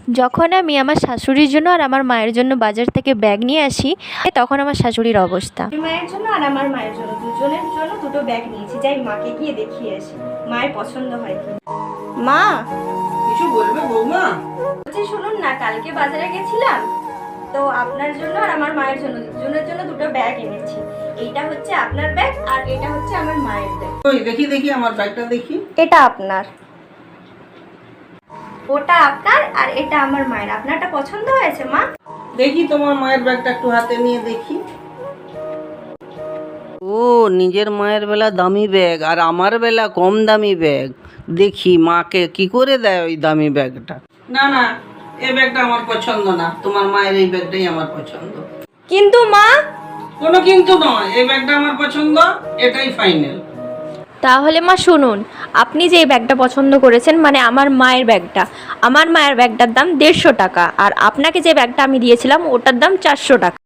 যখন আমি আমার শাশুড়ির জন্য আর আমার মায়ের জন্য বাজার থেকে ব্যাগ নিয়ে আসি, তখন আমার শাশুড়ির অবস্থা। মায়ের জন্য আর আমার মায়ের জন্য দুজনের জন্য দুটো ব্যাগ নিয়েছি, যাই মাকে গিয়ে দেখিয়ে আসি মায়ের পছন্দ হয় কি। মা, কিছু বলবে বৌমা? বলছি শুনুন না, কালকে বাজারে গেছিলাম তো আপনার জন্য আর আমার মায়ের জন্য দুজনের জন্য দুটো ব্যাগ এনেছি। এইটা হচ্ছে আপনার ব্যাগ আর এটা হচ্ছে আমার মায়ের ব্যাগ। ওই দেখি দেখি আমার ব্যাগটা দেখি। এটা আপনার, ওটা আপনার আর এটা আমার মায়ের। আপনারটা পছন্দ হয়েছে মা? দেখি তোমার মায়ের ব্যাগটা একটু হাতে নিয়ে দেখি। ও, নিজের মায়ের বেলা দামি ব্যাগ আর আমার বেলা কম দামি ব্যাগ। দেখি মাকে কি করে দেয় ওই দামি ব্যাগটা। না না, এই ব্যাগটা আমার পছন্দ না, তোমার মায়ের এই ব্যাগটাই আমার পছন্দ। কিন্তু মা, কোনো কিন্তু নয়, এই ব্যাগটা আমার পছন্দ, এটাই ফাইনাল। তাহলে মা শুনুন, আপনি যে এই ব্যাগটা পছন্দ করেছেন, মানে আমার মায়ের ব্যাগটা, আমার মায়ের ব্যাগটার দাম 150 টাকা, আর আপনাকে যে ব্যাগটা আমি দিয়েছিলাম ওটার দাম 400 টাকা।